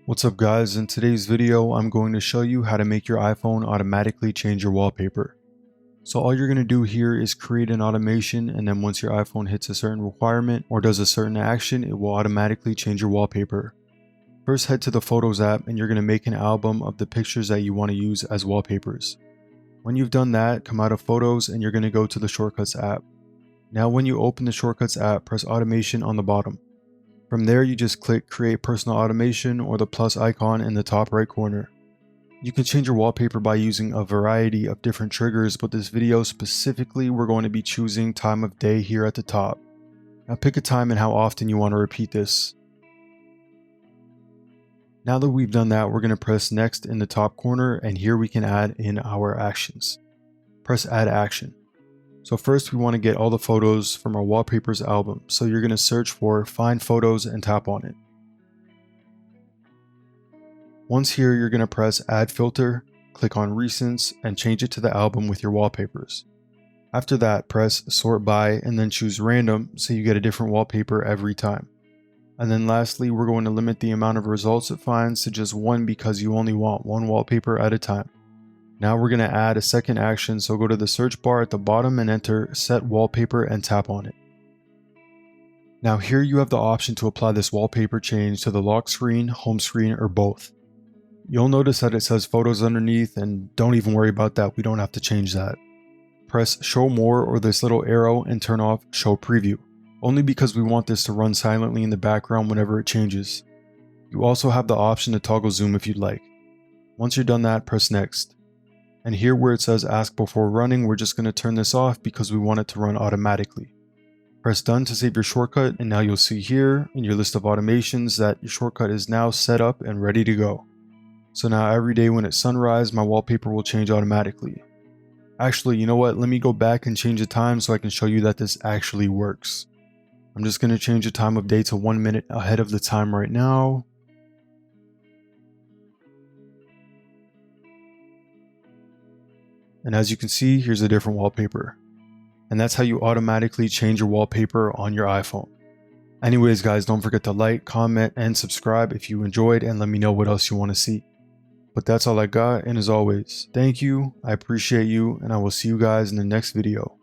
What's up guys, in today's video I'm going to show you how to make your iPhone automatically change your wallpaper. So all you're going to do here is create an automation, and then once your iPhone hits a certain requirement or does a certain action, it will automatically change your wallpaper. First head to the Photos app and you're going to make an album of the pictures that you want to use as wallpapers. When you've done that, come out of Photos and you're going to go to the Shortcuts app. Now when you open the Shortcuts app, press Automation on the bottom. From there, you just click Create Personal Automation or the plus icon in the top right corner. You can change your wallpaper by using a variety of different triggers, but this video specifically we're going to be choosing time of day here at the top. Now pick a time and how often you want to repeat this. Now that we've done that, we're going to press Next in the top corner, and here we can add in our actions. Press Add Action. So first we want to get all the photos from our wallpapers album. So you're going to search for Find Photos and tap on it. Once here, you're going to press Add Filter, click on Recents, and change it to the album with your wallpapers. After that, press Sort By and then choose Random so you get a different wallpaper every time. And then lastly, we're going to limit the amount of results it finds to just one because you only want one wallpaper at a time. Now we're going to add a second action, so go to the search bar at the bottom and enter Set Wallpaper and tap on it. Now here you have the option to apply this wallpaper change to the lock screen, home screen, or both. You'll notice that it says Photos underneath, and don't even worry about that, we don't have to change that. Press Show More or this little arrow and turn off Show Preview, only because we want this to run silently in the background whenever it changes. You also have the option to toggle zoom if you'd like. Once you're done that, press Next. And here where it says Ask Before Running, we're just going to turn this off because we want it to run automatically. Press Done to save your shortcut, and now you'll see here in your list of automations that your shortcut is now set up and ready to go. So now every day when it's sunrise, my wallpaper will change automatically. Actually, you know what? Let me go back and change the time so I can show you that this actually works. I'm just going to change the time of day to 1 minute ahead of the time right now. And as you can see, here's a different wallpaper. And that's how you automatically change your wallpaper on your iPhone. Anyways guys, don't forget to like, comment, and subscribe if you enjoyed, and let me know what else you want to see. But that's all I got, and as always, thank you, I appreciate you, and I will see you guys in the next video.